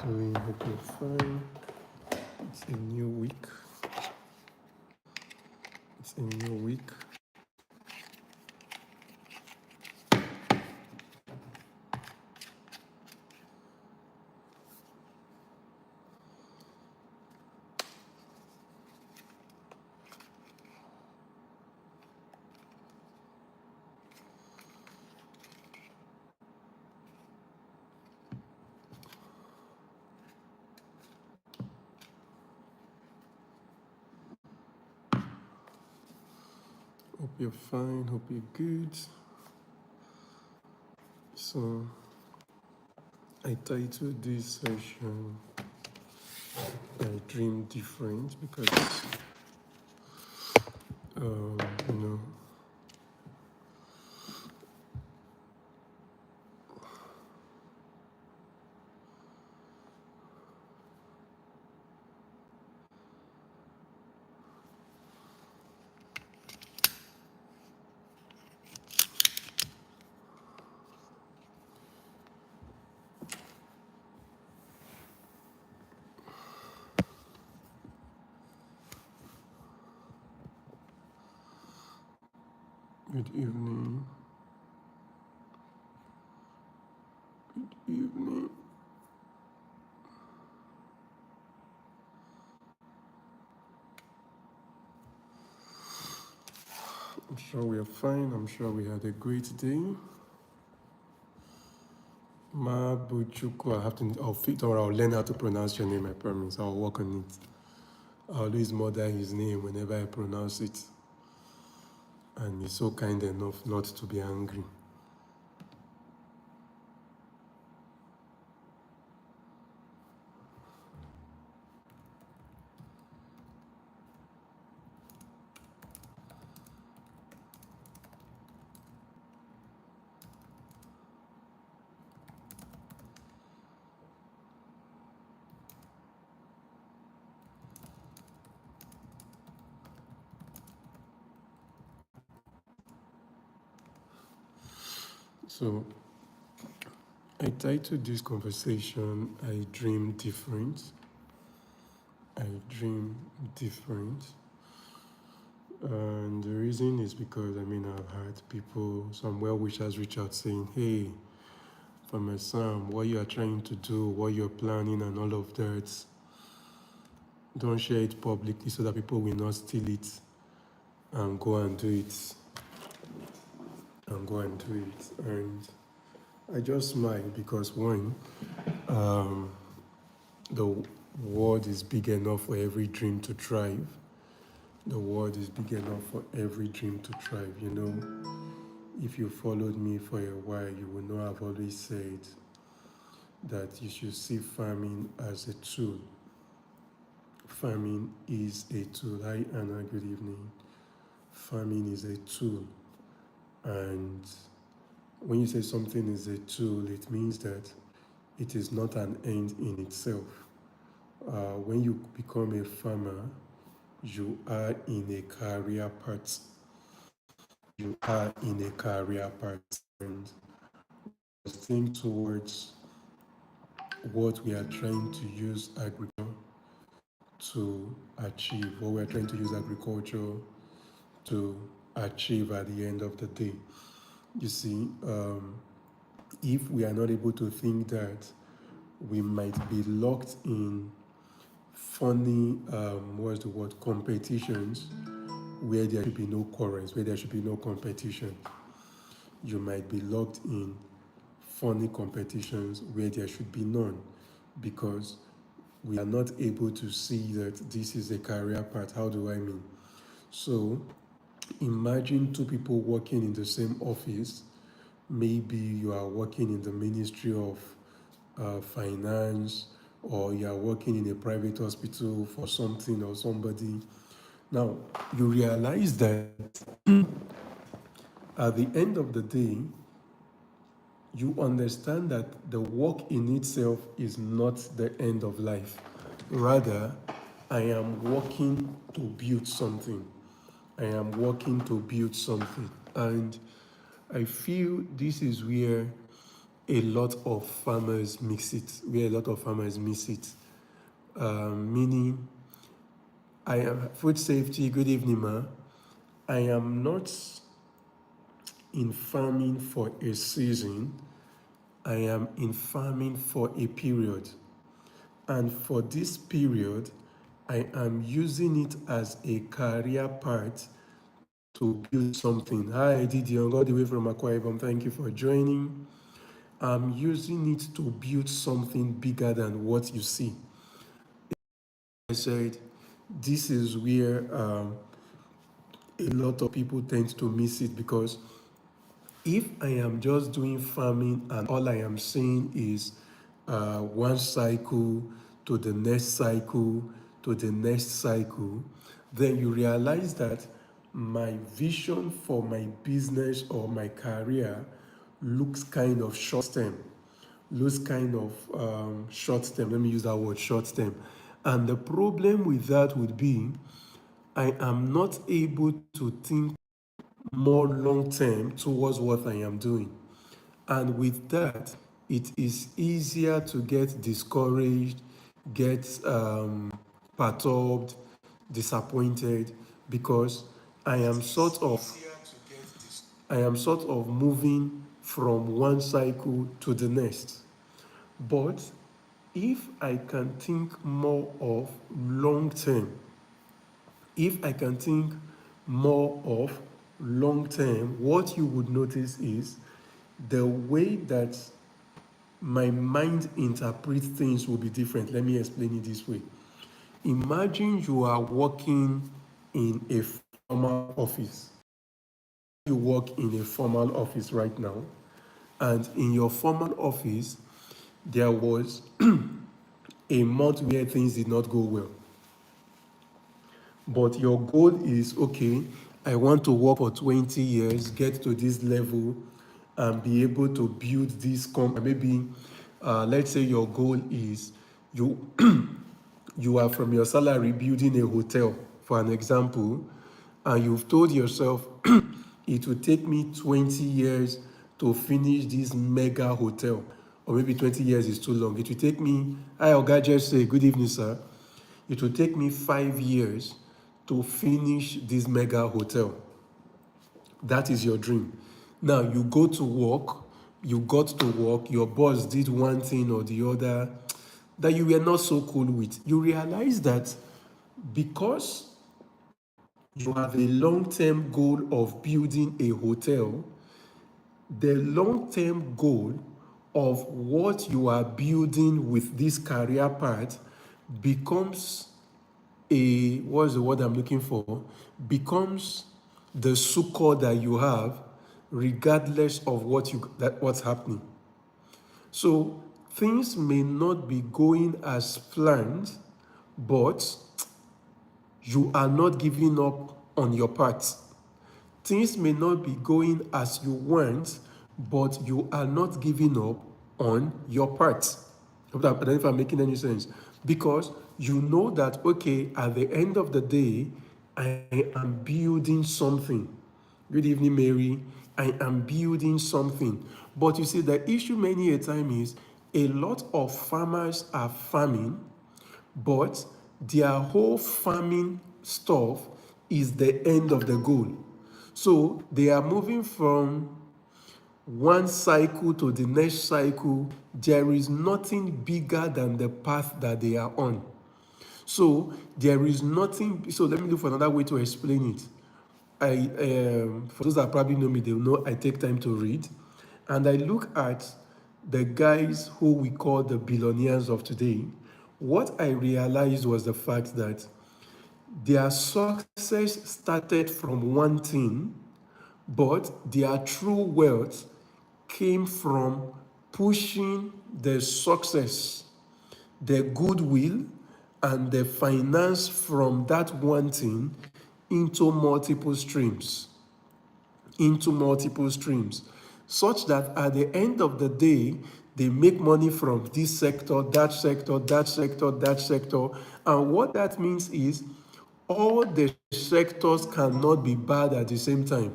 doing? Hope you're fine. It's a new week. It's a new week. Hope you're fine. Hope you're good. So I titled this session I Dream Different because um, you know good evening. Good evening. I'm sure we are fine. I'm sure we had a great day. Mabuchuku, I'll learn how to pronounce your name, I promise. I'll work on it. I always murder his name whenever I pronounce it. And he's so kind enough not to be angry. So I titled this conversation, I Dream Different. I Dream Different. And the reason is because, I've had people, some well-wishers reach out saying, hey, for my son, what you are trying to do, what you're planning and all of that, don't share it publicly so that people will not steal it and go and do it. And I just smile because one, the world is big enough for every dream to thrive. The world is big enough for every dream to thrive. If you followed me for a while, you will know I've always said that you should see farming as a tool. Farming is a tool. Hi, Anna, good evening. Farming is a tool. And when you say something is a tool, it means that it is not an end in itself. When you become a farmer, you are in a career path. You are in a career path. And think towards what we are trying to use agriculture to achieve, what we are trying to use agriculture to achieve at the end of the day. You see, if we are not able to think that, we might be locked in funny, competitions where there should be no currents, where there should be no competition. You might be locked in funny competitions where there should be none because we are not able to see that this is a career path. How do I mean? So imagine two people working in the same office. Maybe you are working in the Ministry of Finance, or you are working in a private hospital for something or somebody. Now, you realize that at the end of the day, you understand that the work in itself is not the end of life. Rather, I am working to build something. I am working to build something. And I feel this is where a lot of farmers mix it, where a lot of farmers miss it. Meaning, I am food safety. Good evening, ma. I am not in farming for a season. I am in farming for a period. And for this period, I am using it as a career path to build something. Hi, Didion, all the way from Akwa Ibom. Thank you for joining. I'm using it to build something bigger than what you see. I said, this is where a lot of people tend to miss it, because if I am just doing farming and all I am saying is one cycle to the next cycle to the next cycle, then you realize that my vision for my business or my career looks kind of short term, looks kind of short term. Let me use that word, short term. And the problem with that would be I am not able to think more long term towards what I am doing. And with that, it is easier to get discouraged, get perturbed, disappointed, because I am sort of moving from one cycle to the next. But if I can think more of long term, if I can think more of long term, what you would notice is the way that my mind interprets things will be different. Let me explain it this way. Imagine you are working in a formal office. You work in a formal office right now, and in your formal office, there was a month where things did not go well. But your goal is, okay, I want to work for 20 years, get to this level, and be able to build this company. Maybe, let's say your goal is you you are from your salary building a hotel, for an example, and you've told yourself it will take me 20 years to finish this mega hotel, or maybe 20 years is too long. It will take me, hi Oga, just say, good evening, sir. It will take me 5 years to finish this mega hotel. That is your dream. Now you go to work, you got to work, your boss did one thing or the other that you were not so cool with. You realize that because you have a long-term goal of building a hotel, the long-term goal of what you are building with this career path becomes what's the word I'm looking for? Becomes the succor that you have, regardless of what's happening. So things may not be going as planned, but you are not giving up on your part. Things may not be going as you want, but you are not giving up on your part. I don't know if I'm making any sense. Because you know that, okay, at the end of the day, I am building something. Good evening, Mary. I am building something. But you see, the issue many a time is a lot of farmers are farming, but their whole farming stuff is the end of the goal. So they are moving from one cycle to the next cycle. There is nothing bigger than the path that they are on. So there is nothing. So let me look for another way to explain it. For those that probably know me, they'll know I take time to read, and I look at the guys who we call the billionaires of today. What I realized was the fact that their success started from one thing, but their true wealth came from pushing the success, the goodwill, and the finance from that one thing into multiple streams, such that at the end of the day, they make money from this sector, that sector, that sector, that sector. And what that means is all the sectors cannot be bad at the same time.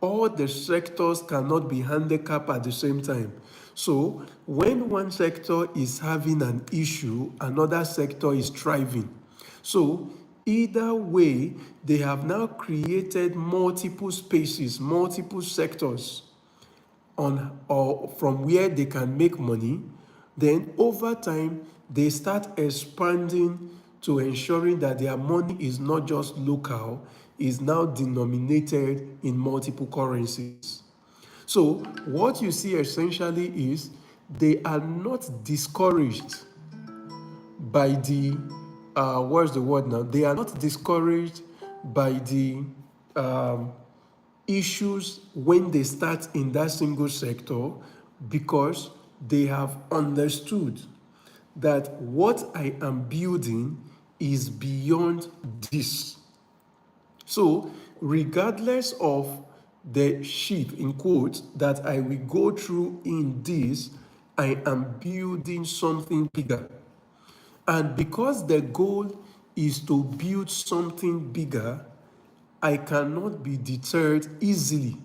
All the sectors cannot be handicapped at the same time. So when one sector is having an issue, another sector is thriving. So either way, they have now created multiple spaces, multiple sectors on or from where they can make money. Then over time, they start expanding to ensuring that their money is not just local, is now denominated in multiple currencies. So what you see essentially is they are not discouraged by the what's the word now? They are not discouraged by the um, issues when they start in that single sector, because they have understood that what I am building is beyond this. So, regardless of the sheep, in quotes, that I will go through in this, I am building something bigger. And because the goal is to build something bigger, I cannot be deterred easily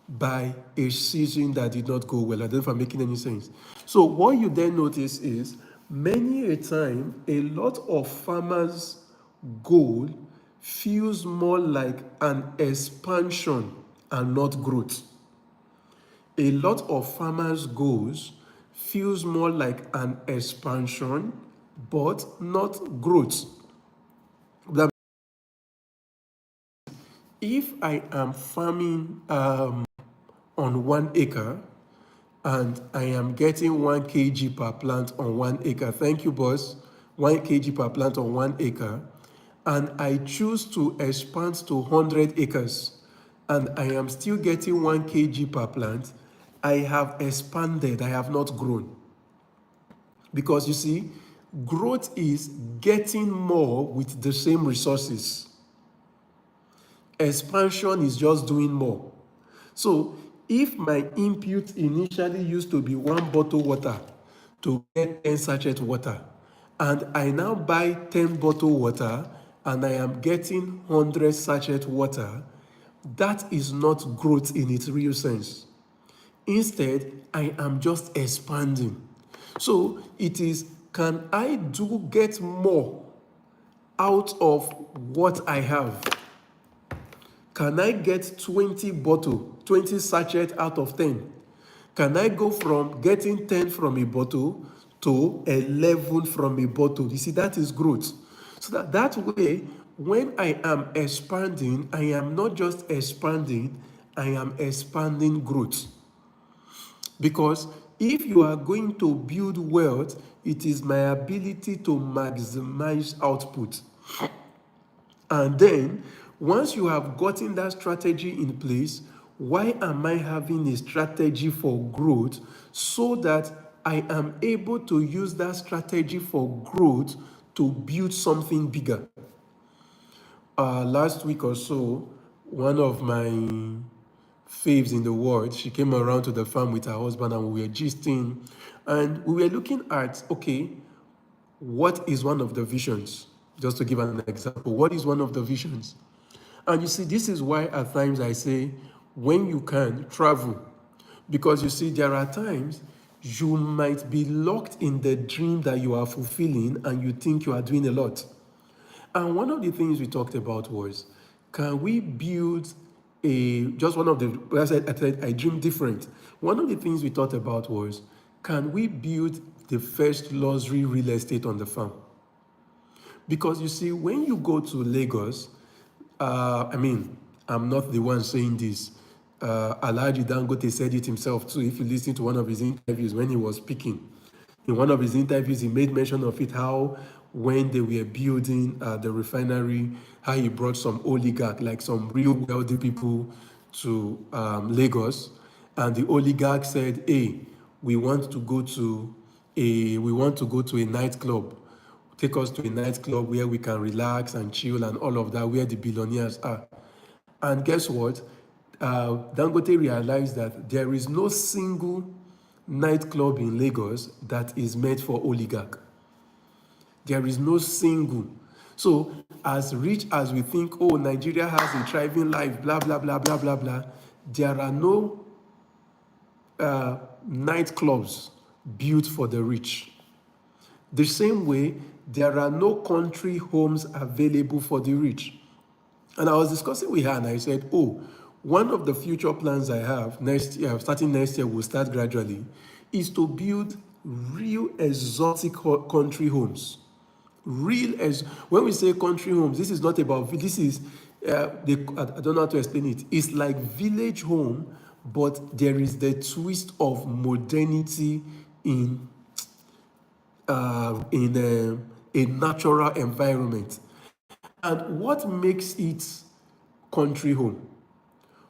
by a season that did not go well. I don't know if I'm making any sense. So what you then notice is many a time, a lot of farmers' goal feels more like an expansion and not growth. A lot of farmers' goals feels more like an expansion but not growth. If I am farming on 1 acre and I am getting 1 kg per plant on 1 acre, thank you, boss, 1 kg per plant on 1 acre, and I choose to expand to 100 acres and I am still getting 1 kg per plant, I have expanded, I have not grown. Because you see, growth is getting more with the same resources. Expansion is just doing more. So if my input initially used to be 1 bottle water to get 10 sachet water, and I now buy 10 bottle water and I am getting 100 sachet water, that is not growth in its real sense. Instead, I am just expanding. So it is, can I do get more out of what I have? Can I get 20 bottle, 20 sachet out of 10? Can I go from getting 10 from a bottle to 11 from a bottle? You see, that is growth. So that way, when I am expanding, I am not just expanding, I am expanding growth. Because if you are going to build wealth, it is my ability to maximize output. And then, once you have gotten that strategy in place, why am I having a strategy for growth? So that I am able to use that strategy for growth to build something bigger. Last week or so, one of my faves in the world, she came around to the farm with her husband and we were gisting. And we were looking at, okay, what is one of the visions? Just to give an example, what is one of the visions? And you see, this is why at times I say, when you can, travel. Because you see, there are times you might be locked in the dream that you are fulfilling and you think you are doing a lot. And one of the things we talked about was, can we build just one of the, I said I dream different. One of the things we thought about was, can we build the first luxury real estate on the farm? Because you see, when you go to Lagos, I'm not the one saying this. Alhaji Dangote said it himself too. If you listen to one of his interviews when he was speaking, in one of his interviews, he made mention of it, how when they were building the refinery, how he brought some oligarch, like some real wealthy people to Lagos. And the oligarch said, hey, we want to go to a nightclub. Take us to a nightclub where we can relax and chill and all of that, where the billionaires are. And guess what? Dangote realized that there is no single nightclub in Lagos that is meant for oligarch. There is no single. So as rich as we think, oh, Nigeria has a thriving life, blah, blah, blah, blah, blah, blah, there are no nightclubs built for the rich. The same way, there are no country homes available for the rich. And I was discussing with her and I said, oh, one of the future plans I have next year, starting next year, we'll start gradually, is to build real exotic country homes. When we say country homes, this is not about, this is, I don't know how to explain it. It's like village home, but there is the twist of modernity in a natural environment. And what makes it country home?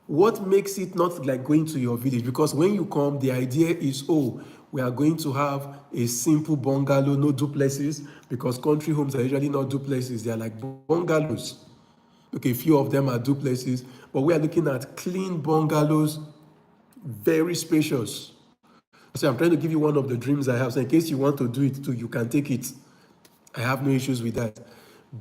What makes it not like going to your village? Because when you come, the idea is, oh, we are going to have a simple bungalow, no duplexes, because country homes are usually not duplexes, they are like bungalows. Okay, a few of them are duplexes, but we are looking at clean bungalows, very spacious. So I'm trying to give you one of the dreams I have. So in case you want to do it too, you can take it. I have no issues with that.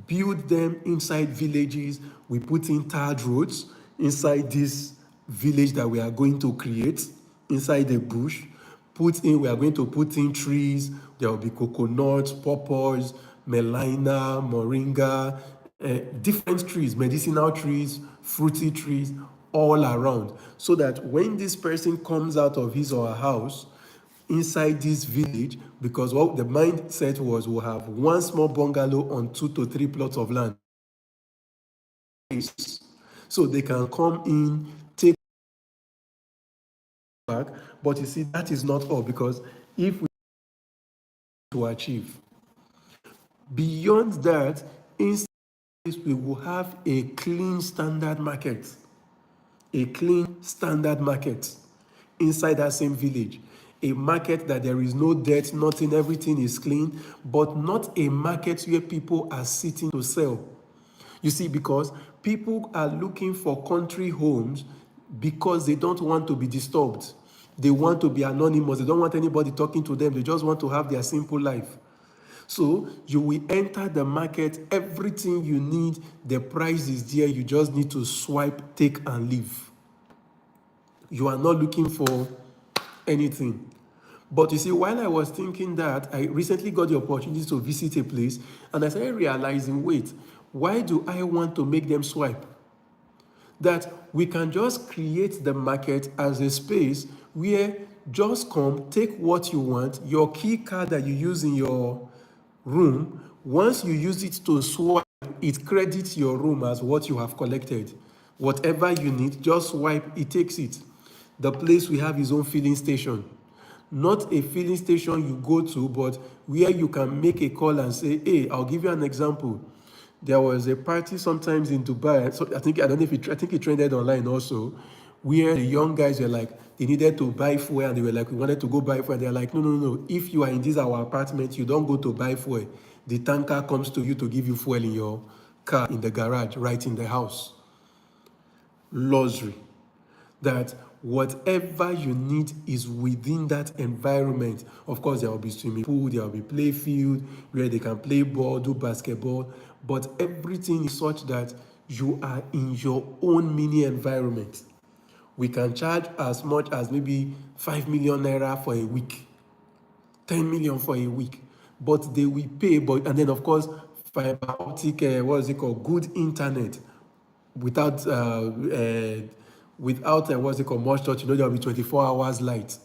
Build them inside villages. We put in tarred roads inside this village that we are going to create, inside the bush. We are going to put in trees. There will be coconuts, pawpaws, melina, moringa, different trees, medicinal trees, fruity trees, all around. So that when this person comes out of his or her house, inside this village, because what the mindset was, we'll have one small bungalow on 2 to 3 plots of land. So they can come in, take back. But you see, that is not all, because if we to achieve beyond that, we will have a clean standard market. A clean standard market inside that same village. A market that there is no debt, nothing, everything is clean, but not a market where people are sitting to sell. You see, because people are looking for country homes because they don't want to be disturbed. They want to be anonymous. They don't want anybody talking to them. They just want to have their simple life. So you will enter the market, everything you need, the price is there, you just need to swipe, take and leave. You are not looking for anything. But you see, while I was thinking that, I recently got the opportunity to visit a place and I started realizing, wait, why do I want to make them swipe? That we can just create the market as a space where just come, take what you want, your key card that you use in your room, once you use it to swipe, it credits your room as what you have collected. Whatever you need, just swipe, it takes it. The place we have its own filling station. Not a filling station you go to, but where you can make a call and say, hey, I'll give you an example. There was a party sometimes in Dubai, so I think it trended online also, where the young guys were like, they needed to buy fuel and they were like, we wanted to go buy fuel. They're like, no. If you are in this our apartment, you don't go to buy fuel. The tanker comes to you to give you fuel in your car, in the garage, right in the house. Luxury. That whatever you need is within that environment. Of course, there will be swimming pool, there will be play field where they can play ball, do basketball, but everything is such that you are in your own mini environment. We can charge as much as maybe 5 million naira for a week, 10 million for a week, but they will pay. And then of course, fiber optic, good internet without much touch. There will be 24 hours light.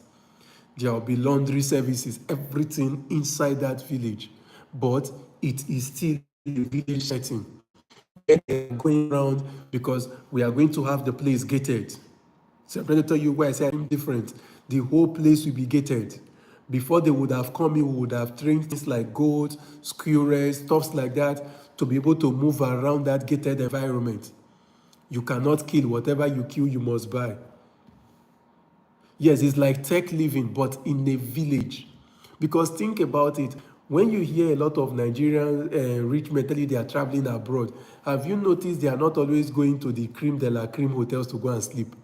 There will be laundry services, everything inside that village. But it is still a village setting. Going around because we are going to have the place gated. So I'm trying to tell you why I say I'm different. The whole place will be gated. Before they would have come in, we would have trained things like goats, squirrels, stuff like that to be able to move around that gated environment. You cannot kill. Whatever you kill, you must buy. Yes, it's like tech living, but in a village. Because think about it. When you hear a lot of Nigerian rich men tell you they are traveling abroad, have you noticed they are not always going to the creme de la creme hotels to go and sleep?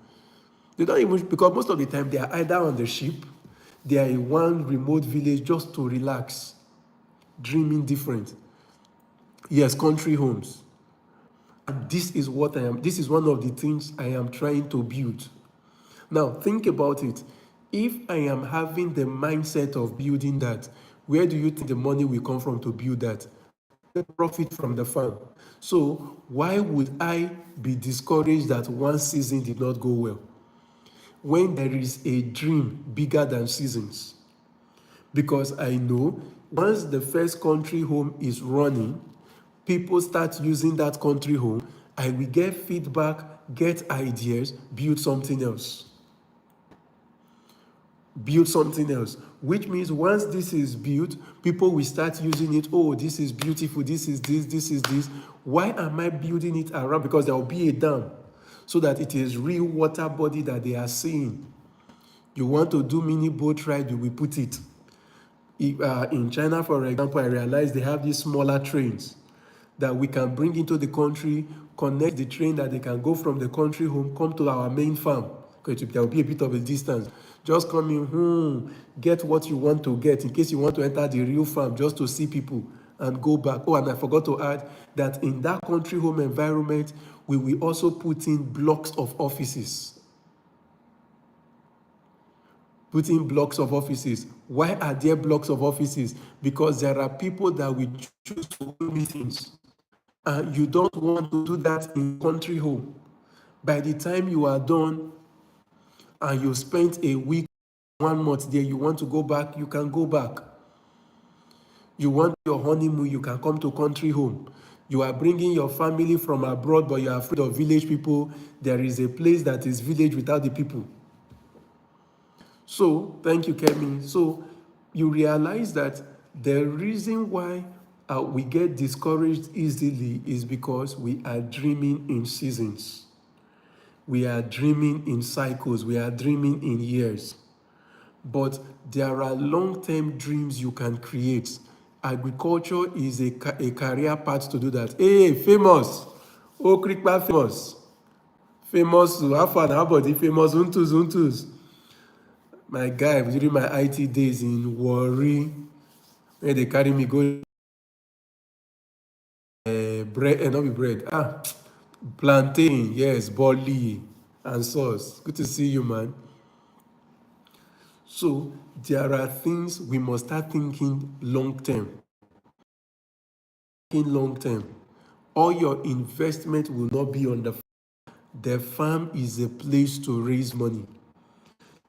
They don't even, because most of the time they are either on the ship, they are in one remote village just to relax, dreaming different. Yes, country homes. And this is one of the things I am trying to build. Now, think about it. If I am having the mindset of building that, where do you think the money will come from to build that? The profit from the farm. So why would I be discouraged that one season did not go well when there is a dream bigger than seasons? Because I know once the first country home is running, people start using that country home, I will get feedback, get ideas, build something else. Build something else, which means once this is built, people will start using it. Oh, this is beautiful, this is this. Why am I building it around? Because there will be a dam, so that it is real water body that they are seeing. You want to do mini boat ride, you will put it. In China, for example, I realized they have these smaller trains that we can bring into the country, connect the train that they can go from the country home, come to our main farm. Because there will be a bit of a distance. Just come in, get what you want to get in case you want to enter the real farm just to see people and go back. Oh, and I forgot to add that in that country home environment, we will also put in blocks of offices. Putting blocks of offices. Why are there blocks of offices? Because there are people that will choose to hold meetings. And you don't want to do that in country home. By the time you are done and you spent a week, 1 month there, you want to go back, you can go back. You want your honeymoon, you can come to country home. You are bringing your family from abroad, but you are afraid of village people. There is a place that is village without the people. So, thank you, Kemi. So, you realize that the reason why we get discouraged easily is because we are dreaming in seasons. We are dreaming in cycles. We are dreaming in years. But there are long-term dreams you can create. Agriculture is a career path to do that. Hey, famous. Oh, Krikpa famous. Famous, how about the famous Untus? My guy, during my IT days in Warri, where they carry me go bread, not be bread, plantain, yes, barley and sauce. Good to see you, man. So there are things we must start thinking long term. Long term, all your investment will not be on the farm. The farm is a place to raise money.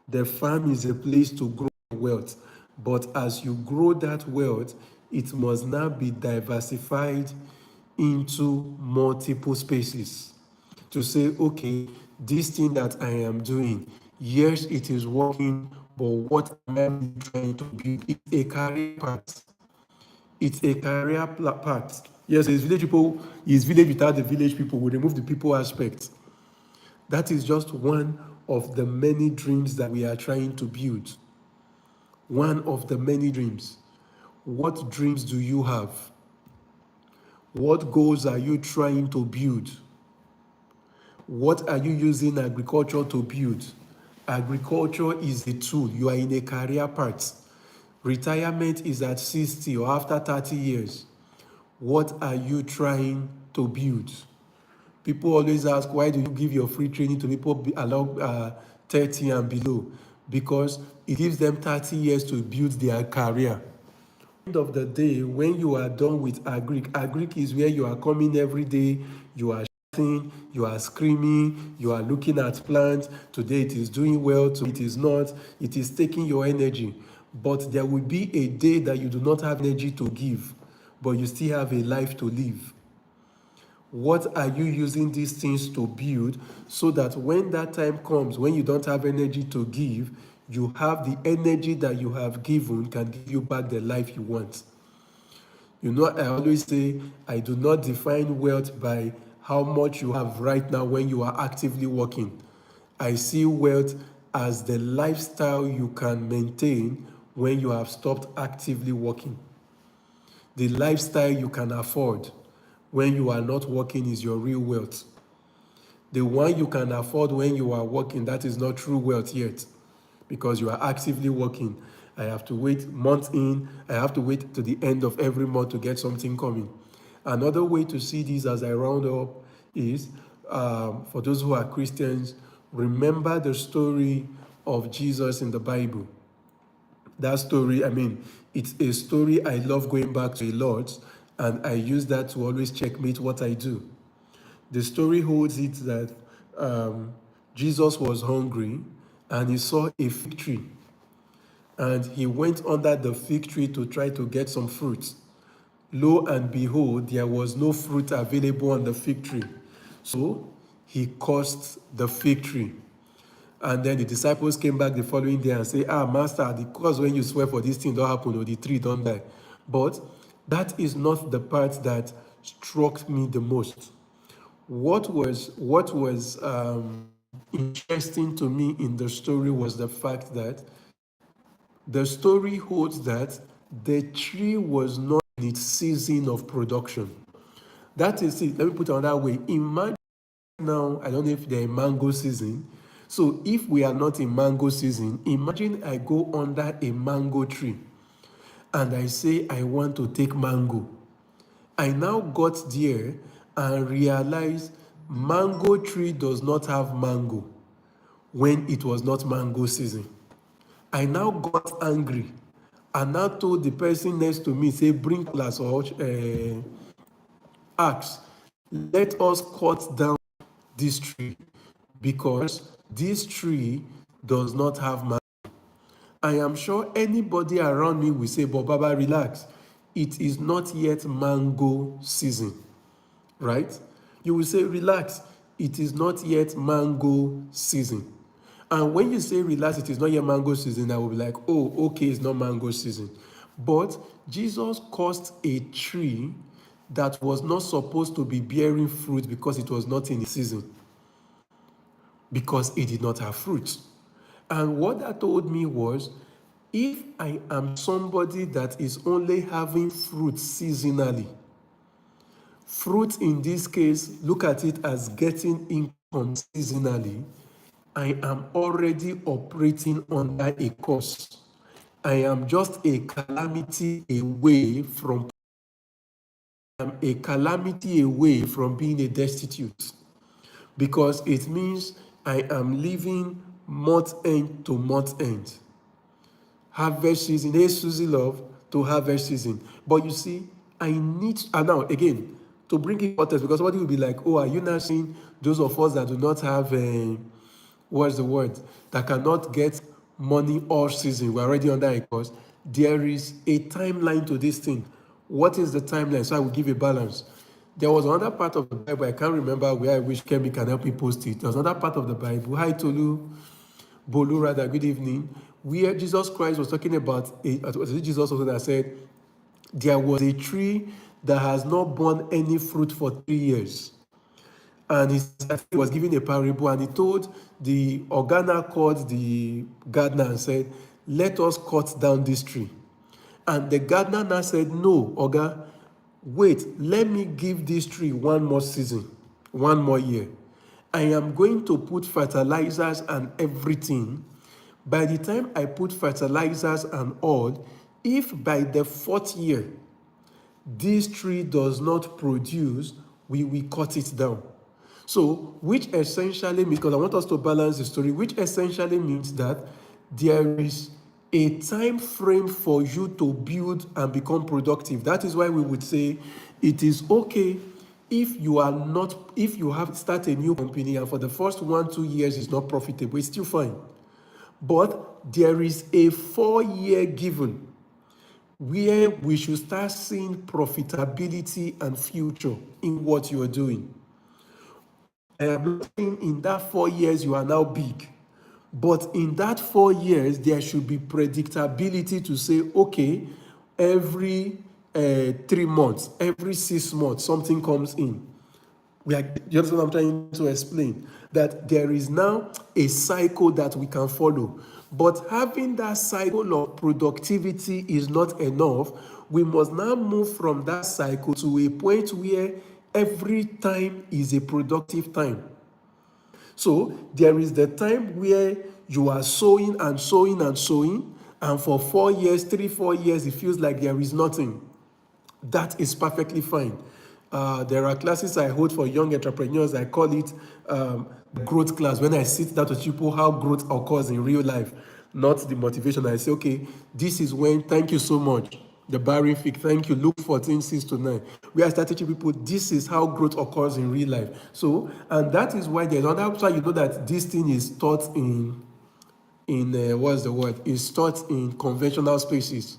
The farm is a place to grow wealth. But as you grow that wealth, it must now be diversified into multiple spaces. To say, okay, this thing that I am doing, yes, it is working, but what am I trying to build? It's a career path. It's a career path. Yes, it's village people, it's village without the village people. We remove the people aspect. That is just one of the many dreams that we are trying to build. One of the many dreams. What dreams do you have? What goals are you trying to build? What are you using agriculture to build? Agriculture is a tool. You are in a career path. Retirement is at 60 or after 30 years. What are you trying to build? People always ask, why do you give your free training to people along 30 and below? Because it gives them 30 years to build their career. At the end of the day, when you are done with agric is where you are coming every day, you are shouting, you are screaming, you are looking at plants. Today it is doing well, today it is not. It is taking your energy. But there will be a day that you do not have energy to give, but you still have a life to live. What are you using these things to build so that when that time comes, when you don't have energy to give, you have the energy that you have given can give you back the life you want? You know, I always say, I do not define wealth by how much you have right now when you are actively working. I see wealth as the lifestyle you can maintain when you have stopped actively working. The lifestyle you can afford when you are not working is your real wealth. The one you can afford when you are working, that is not true wealth yet, because you are actively working. I have to wait months in, I have to wait to the end of every month to get something coming. Another way to see this as I round up is, for those who are Christians, remember the story of Jesus in the Bible. That story, I mean, it's a story I love going back to a lot, and I use that to always checkmate what I do. The story holds it that Jesus was hungry and he saw a fig tree, and he went under the fig tree to try to get some fruit. Lo and behold, there was no fruit available on the fig tree. So he cursed the fig tree. And then the disciples came back the following day and say, Master, the cause when you swear for this thing don't happen or the tree don't die. But that is not the part that struck me the most. What was interesting to me in the story was the fact that the story holds that the tree was not in its season of production. That is it. Let me put it another way. Imagine now, I don't know if they're in mango season. So if we are not in mango season, imagine I go under a mango tree and I say I want to take mango. I now got there and realized mango tree does not have mango when it was not mango season. I now got angry and now told the person next to me, say, bring glass or axe. Let us cut down this tree because this tree does not have mango. I am sure anybody around me will say, but Baba, relax. It is not yet mango season, right? You will say, relax. It is not yet mango season. And when you say, relax, it is not yet mango season, I will be like, oh, okay, it's not mango season. But Jesus cursed a tree that was not supposed to be bearing fruit because it was not in its season, because it did not have fruit. And what that told me was, if I am somebody that is only having fruit seasonally, fruit in this case, look at it as getting income seasonally, I am already operating under a curse. I am just a calamity away from being a destitute, because it means I am living month end to month end. Harvest season, hey Susie love, to harvest season. But you see, I need, and now again, to bring it context, because somebody will be like, oh, are you not seeing those of us that do not have what's the word, that cannot get money all season, we're already under a course? There is a timeline to this thing. What is the timeline? So I will give a balance. There was another part of the Bible, I can't remember where, I wish Kemi can help me post it. There was another part of the Bible, hi Tolu, Bolu rather, good evening, where Jesus Christ was talking about, was it Jesus also that said, there was a tree that has not borne any fruit for 3 years. And he was giving a parable, and he told the Organa called the gardener and said, let us cut down this tree. And the gardener now said, no, Oga, wait, let me give this tree one more season, one more year. I am going to put fertilizers and everything. By the time I put fertilizers and all, if by the 4th year, this tree does not produce, we will cut it down. So, which essentially means, because I want us to balance the story, which essentially means that there is a time frame for you to build and become productive. That is why we would say it is okay if you have started a new company and for the first 1-2 years it's not profitable, it's still fine. But there is a 4-year given where we should start seeing profitability and future in what you are doing. I am not saying in that 4 years you are now big, but in that 4 years there should be predictability to say, okay, every 3 months, every 6 months, something comes in. You understand what I'm trying to explain? That there is now a cycle that we can follow. But having that cycle of productivity is not enough. We must now move from that cycle to a point where every time is a productive time. So there is the time where you are sowing and sowing and sowing, and for 3-4 years, it feels like there is nothing. That is perfectly fine. There are classes I hold for young entrepreneurs. I call it growth class. When I sit down to people how growth occurs in real life, not the motivation. I say, okay, this is when, thank you so much. The barring fig, thank you. Luke 14, 6 to 9. We are starting teaching people this is how growth occurs in real life. So, and that is why there's another why you know that this thing is taught in what's the word? Is taught in conventional spaces.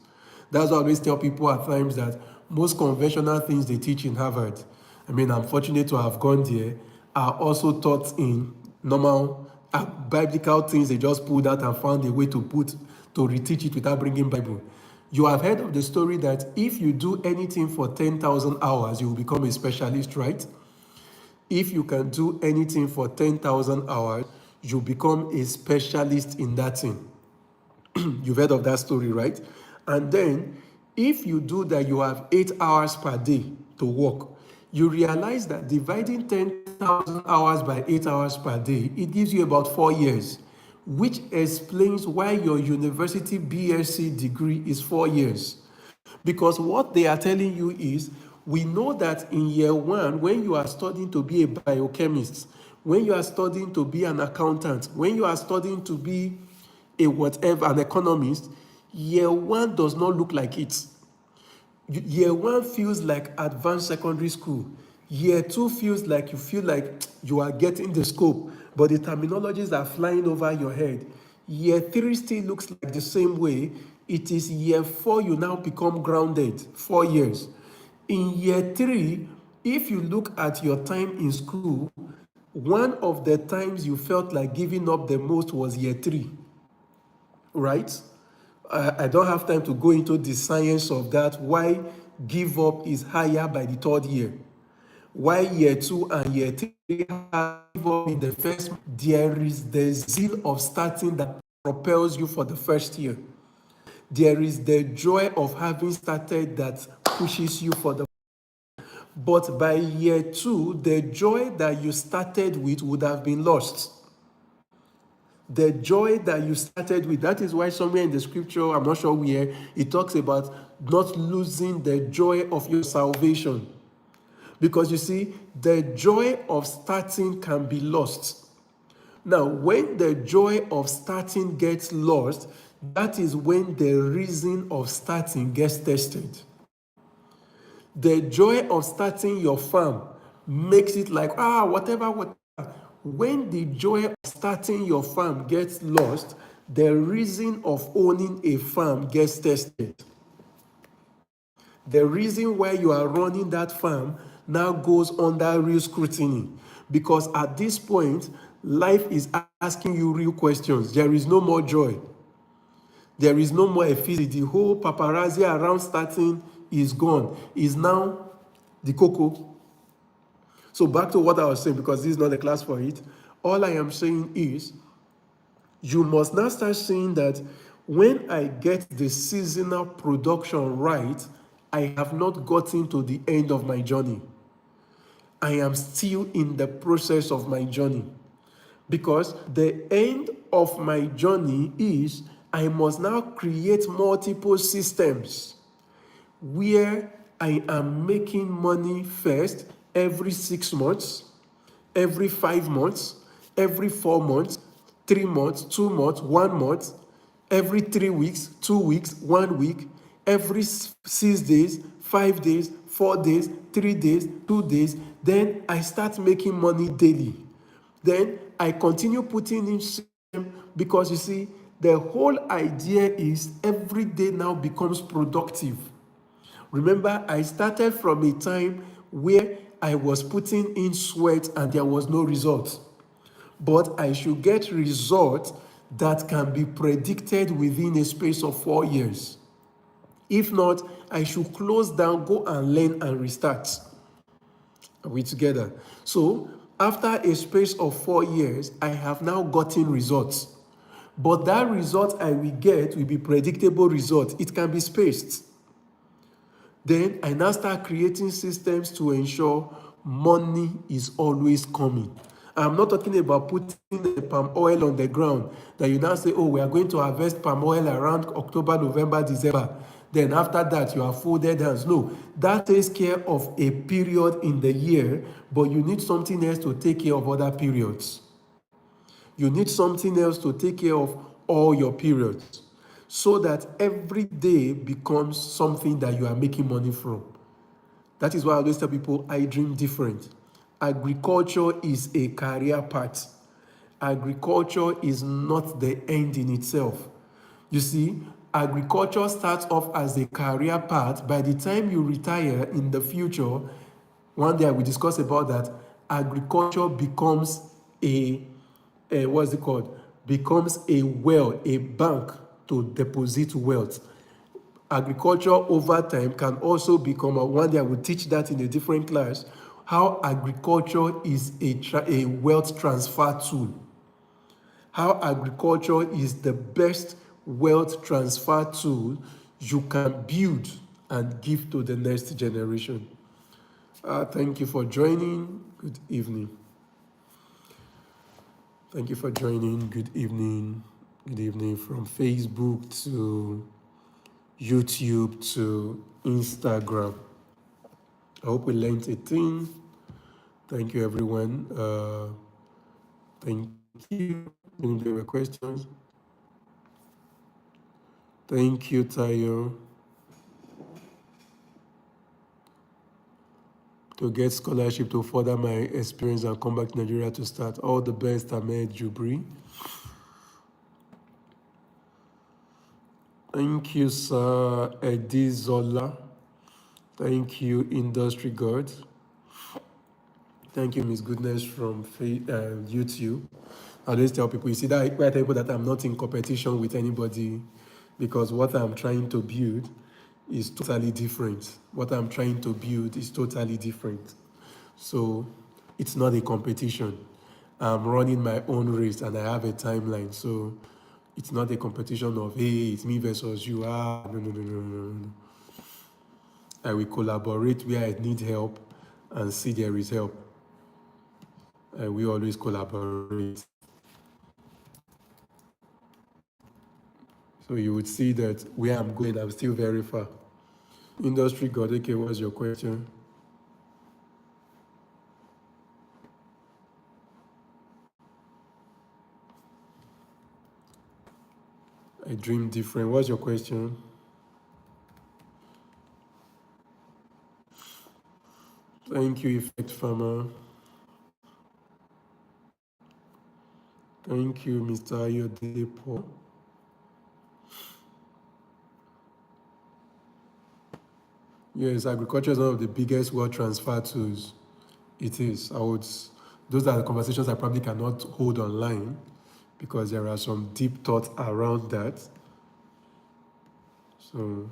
That's why I always tell people at times that most conventional things they teach in Harvard, I mean, I'm fortunate to have gone there, are also taught in normal biblical things they just pulled out and found a way to reteach it without bringing Bible. You have heard of the story that if you do anything for 10,000 hours, you will become a specialist, right? If you can do anything for 10,000 hours, you become a specialist in that thing. You've heard of that story, right? And then, if you do that, you have 8 hours per day to work. You realize that dividing 10,000 hours by 8 hours per day, it gives you about 4 years, which explains why your university BSc degree is 4 years. Because what they are telling you is, we know that in year one, when you are studying to be a biochemist, when you are studying to be an accountant, when you are studying to be a whatever, an economist, year one does not look like it. Year one feels like advanced secondary school. Year two feels like you feel like you are getting the scope, but the terminologies are flying over your head. Year three still looks like the same way. It is year four you now become grounded, 4 years. In year three, if you look at your time in school, one of the times you felt like giving up the most was year three, right? I don't have time to go into the science of that, why give up is higher by the third year. Why year two and year three have give up in the first, there is the zeal of starting that propels you for the first year. There is the joy of having started that pushes you for the. But by year two, the joy that you started with would have been lost. The joy that you started with, that is why somewhere in the scripture, I'm not sure where, it talks about not losing the joy of your salvation. Because you see, the joy of starting can be lost. Now, when the joy of starting gets lost, that is when the reason of starting gets tested. The joy of starting your farm makes it like, whatever. When the joy of starting your farm gets lost, the reason of owning a farm gets tested. The reason why you are running that farm now goes under real scrutiny, because at this point, life is asking you real questions. There is no more joy. There is no more efficacy. The whole paparazzi around starting is gone. Is now the cocoa. So back to what I was saying, because this is not the class for it. All I am saying is, you must now start saying that when I get the seasonal production right, I have not gotten to the end of my journey. I am still in the process of my journey. Because the end of my journey is, I must now create multiple systems where I am making money first every 6 months, every 5 months, every 4 months, 3 months, 2 months, 1 month, every 3 weeks, 2 weeks, 1 week, every 6 days, 5 days, 4 days, 3 days, 2 days. Then I start making money daily. Then I continue putting in system, because you see, the whole idea is every day now becomes productive. Remember, I started from a time where I was putting in sweat and there was no result. But I should get results that can be predicted within a space of 4 years. If not, I should close down, go and learn and restart. Are we together? So, after a space of 4 years, I have now gotten results. But that result I will get will be predictable result. It can be spaced. Then I now start creating systems to ensure money is always coming. I'm not talking about putting the palm oil on the ground that you now say, oh, we are going to harvest palm oil around October, November, December. Then after that, you have folded hands. No, that takes care of a period in the year, but you need something else to take care of other periods. You need something else to take care of all your periods so that every day becomes something that you are making money from. That is why I always tell people I dream different. Agriculture is a career path. Agriculture is not the end in itself. You see, agriculture starts off as a career path. By the time you retire in the future, one day I will discuss about that, agriculture becomes a what's it called? Becomes a well, a bank to deposit wealth. Agriculture over time can also become, one day I will teach that in a different class, how agriculture is a wealth transfer tool. How agriculture is the best wealth transfer tool you can build and give to the next generation. Thank you for joining. Good evening. Thank you for joining. Good evening. Good evening from Facebook to YouTube to Instagram. I hope we learned a thing. Thank you, everyone. Thank you. Any there were questions? Thank you, Tayo. To get scholarship to further my experience and come back to Nigeria to start. All the best, Ahmed Jubri. Thank you, Sir Edizola. Thank you, Industry God. Thank you, Miss Goodness from YouTube. I always tell people, you see that I tell people that I'm not in competition with anybody because what I'm trying to build is totally different. What I'm trying to build is totally different. So it's not a competition. I'm running my own race and I have a timeline. So it's not a competition of, hey, it's me versus you. No. I will collaborate where I need help and see there is help. We always collaborate. So you would see that where I'm going, I'm still very far. Industry God, okay, what's your question? I dream different. What's your question? Thank you, Effect Farmer. Thank you, Mr. Ayodepo. Yes, agriculture is one of the biggest wealth transfer tools. It is. Those are the conversations I probably cannot hold online because there are some deep thoughts around that. So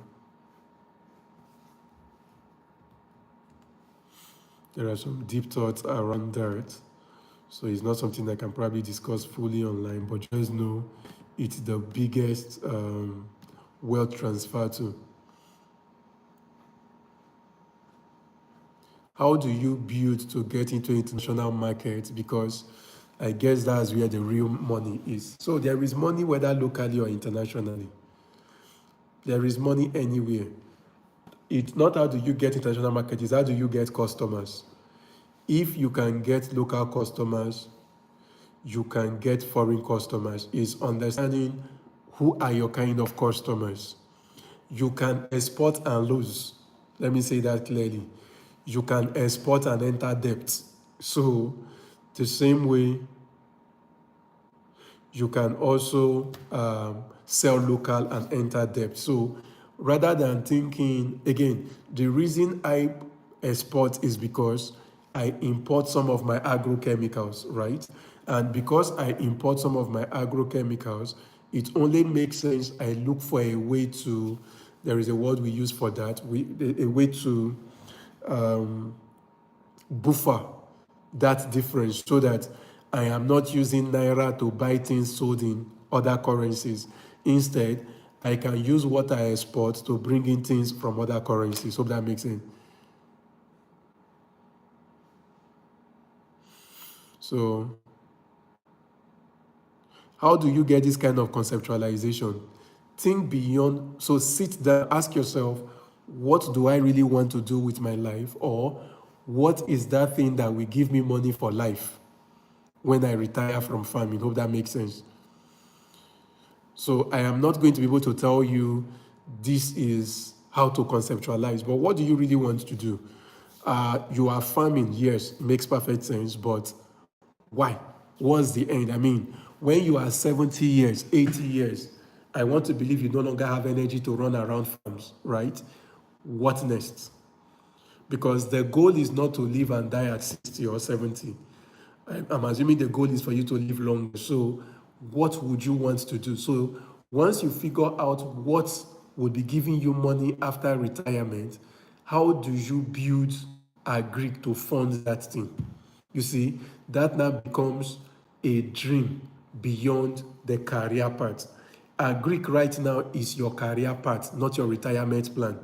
there are some deep thoughts around that. So it's not something I can probably discuss fully online, but just know it's the biggest wealth transfer tool. How do you build to get into international markets? Because I guess that's where the real money is. So there is money whether locally or internationally. There is money anywhere. It's not how do you get international market, it's how do you get customers. If you can get local customers, you can get foreign customers. It's understanding who are your kind of customers. You can export and lose. Let me say that clearly. You can export and enter debt. So the same way, you can also sell local and enter debt. So rather than thinking, again, the reason I export is because I import some of my agrochemicals, right? And because I import some of my agrochemicals, it only makes sense I look for a way to, there is a word we use for that, a way to buffer that difference so that I am not using Naira to buy things sold in other currencies. Instead, I can use what I export to bring in things from other currencies. Hope that makes sense. So how do you get this kind of conceptualization? think beyond. So sit down, ask yourself, what do I really want to do with my life? Or what is that thing that will give me money for life when I retire from farming? Hope that makes sense. So I am not going to be able to tell you this is how to conceptualize, but what do you really want to do? You are farming, yes, makes perfect sense, but why? What's the end? I mean, when you are 70 years, 80 years, I want to believe you no longer have energy to run around farms, right? What next? Because the goal is not to live and die at 60 or 70. I'm assuming the goal is for you to live longer. So, what would you want to do? So, once you figure out what would be giving you money after retirement, how do you build a Greek to fund that thing? You see, that now becomes a dream beyond the career part. A Greek right now is your career part, not your retirement plan.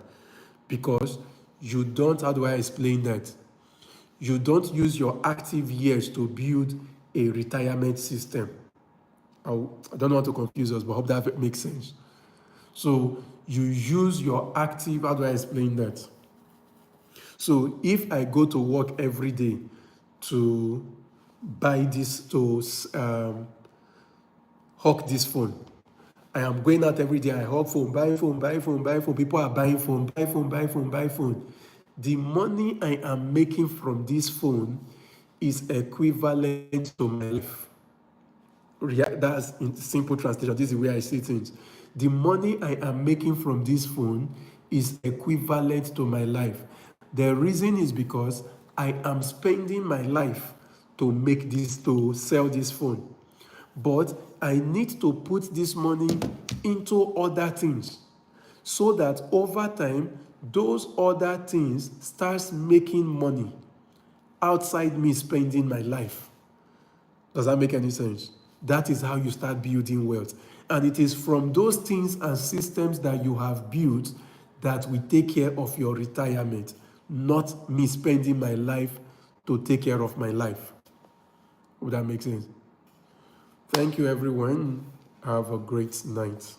Because you don't, how do I explain that? You don't use your active years to build a retirement system. I don't want to confuse us, but I hope that makes sense. So you use your active, how do I explain that? So if I go to work every day to buy this, to hawk this phone, I am going out every day, I hawk phone, buy phone, buy phone, buy phone. People are buying phone, buy phone, buy phone, buy phone. The money I am making from this phone is equivalent to my life. That's in simple translation. This is the way I see things. The money I am making from this phone is equivalent to my life. The reason is because I am spending my life to make this, to sell this phone. But I need to put this money into other things so that over time, those other things starts making money outside me spending my life. Does that make any sense? That is how you start building wealth. And it is from those things and systems that you have built that will take care of your retirement, not me spending my life to take care of my life. Would that make sense? Thank you, everyone. Have a great night.